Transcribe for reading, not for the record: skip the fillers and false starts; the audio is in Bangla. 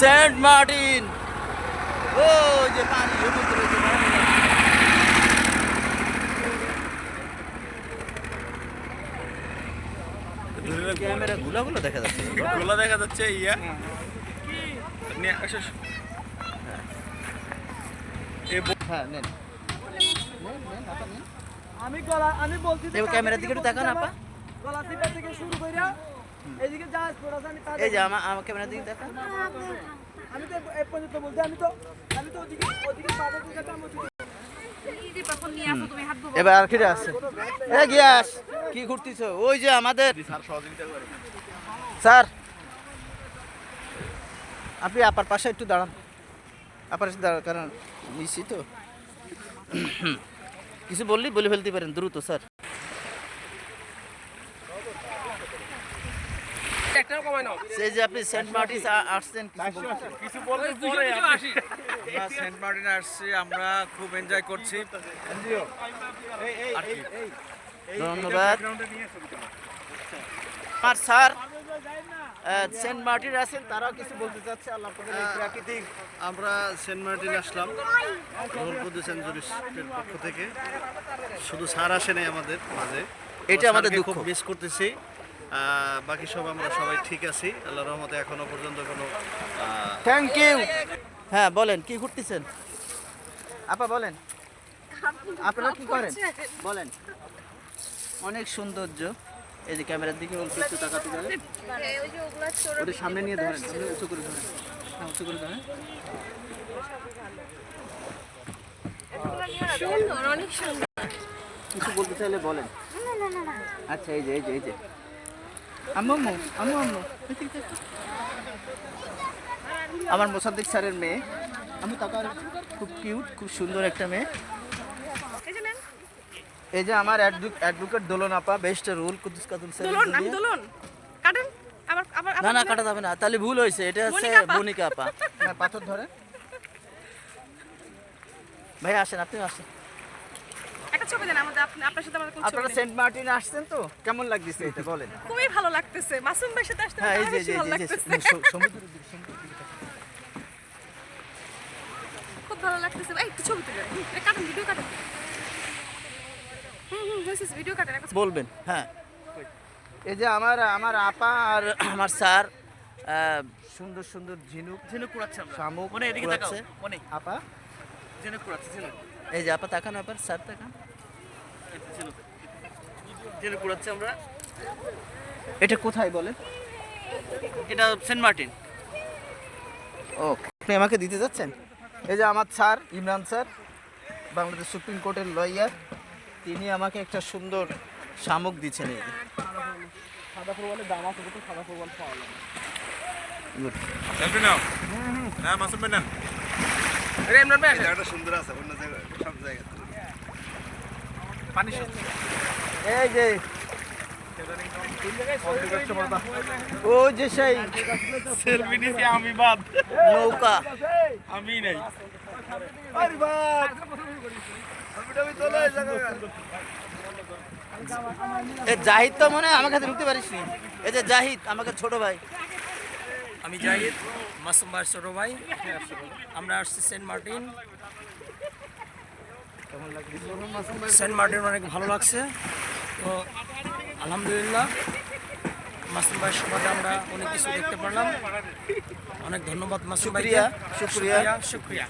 Saint Martin. ও যে পানি সমুদ্রে যে ক্যামেরা গুলো দেখা যাচ্ছে, গোলা দেখা যাচ্ছে ইয়া হ্যাঁ নেন। আমি বলছি যে ক্যামেরার দিকে একটু দেখান আপা। গলা টিপা থেকে শুরু কইরা এইদিকে জাহাজ পড়াছে আমি এই যে আমার ক্যামেরার দিকে দেখান। আমি তো এই পর্যন্ত বলছি আমি তো ওদিকে বাজার দিকে যাবো। এবার আর কিটা আছে? এ গিয়াস কি ঘুরতিছো? ওই যে আমাদের স্যার, আপনি আপার পাশে একটু দাঁড়ান, আপার পাশে দাঁড়ান, কারণ নিশ্চিত তো কিছু বলে ফেলতে পারেন দ্রুত স্যার। সেই যে আপনি সেন্ট মার্টিন আসছেন, কিছু বলতে পরে আমরা সেন্ট মার্টিনে আসছি, আমরা খুব এনজয় করছি। ধন্যবাদ। আর স্যার সেন্ট মার্টিন আছেন, তারাও কিছু বলতে চাচ্ছে আল্লাহ আপনাদের এই প্রাকৃতিক। আমরা সেন্ট মার্টিন আসলাম রোহলপদ্দু সেঞ্চুরির পক্ষ থেকে। শুধু স্যার আসেনি আমাদের মাঝে, এটা আমাদের স্যারকে দুঃখ। খুব মিস করতেছি। বাকি সব আমরা সবাই ঠিক আছি আল্লাহর রহমতে, এখনো পর্যন্ত কোনো থ্যাংক ইউ। হ্যাঁ বলেন, কি ঘুরতেছেন আপা? বলেন আপনারা কি করেন বলেন। অনেক সৌন্দর্য। এই যে ক্যামেরার দিকে অল্প একটু তাকাতে পারেন, ওটা সামনে নিয়ে ধরেন, সামনে উঁচু করে ধরেন, হ্যাঁ উঁচু করে ধরেন। কিছু বলতে চাইলে বলেন। আচ্ছা এই যে আম্মু আমার মোসাদ্দেক স্যারের মেয়ে। আমি তাকার, খুব কিউট, খুব সুন্দর একটা মেয়ে। এই যে আমার অ্যাডভোকেট দোলন আপা, বেস্ট রুল কুদ্দুস কাতুল স্যার। আমি দোলন কাটেন আবার না কাটা যাবে না, তাহলে ভুল হয়েছে। এটা হচ্ছে বনিকা আপা। হ্যাঁ পাথর ধরে। ভাই আসেন, আপনিও আসেন। একটা ছবি দেন আমাদের, আপনার সাথে আমাদের কোন ছবি আপনারা নেই? সেন্ট মার্টিনে আসছেন তো, কেমন লাগতেছে এটা বলেন। খুবই ভালো লাগতেছে, মাসুম ভাইয়ের সাথে আসতে হ্যাঁ এই আরো যে বেশি ভালো লাগতেছে। সমুদ্রের দিকে খুব ভালো লাগতেছে। এই একটু ছবি তুলে কাটেন, ভিডিও কাটেন। ভিডিও কাটেন একটা। বলবেন। হ্যাঁ এই যে আমার আপা আর আমার স্যার সুন্দর সুন্দর ঝিনুক কুড়াচ্ছে, শামুক মনে এদিকে তাকাও মনে আপা ঝিনুক কুড়াচ্ছে। এই যে আপা তাকান, আবার স্যার তাকান, ঝিনুক কুড়াচ্ছে আমরা। এটা কোথায় বলেন? এটা সেন্ট মার্টিন। ও আপনি আমাকে দিতে যাচ্ছেন? এই যে আমার sir Imran sir, Bangladesh supreme কোর্টের লয়ার, তিনি আমাকে একটা সুন্দর শামুক দিচ্ছেন। এই যে সাদা ফুটবলের দাম আছে, তো সাদা ফুটবল পাওয়া যায়। গুড। সেলফি নাও। হ্যাঁ মাসুম ভাই নেন। আরে ইমরান ভাই আসেন। এটা সুন্দর আছে, অন্য জায়গায় সব জায়গায় পানি এই যে ও যে সেই সেলফি নিছি আমি বাদ, নৌকা, আমি নাই। আরে বাপ আমি চলে যাবো। এ জাহিদ তো মনে হয় আমার কাছে ঢুকতে পারিস নি। এই যে জাহিদ আমাকে ছোট ভাই। আমি জাহিদ, মাসুম ভাইয়ের ছোট ভাই। আমরা আসছি সেন্ট মার্টিন। সেন্ট মার্টিন অনেক ভালো লাগছে। তো আলহামদুলিল্লাহ মাসুম ভাইয়ের সুবাদে আমরা অনেক কিছু দেখতে পারলাম। অনেক ধন্যবাদ মাসুম ভাইকে। শুকরিয়া। শুকরিয়া।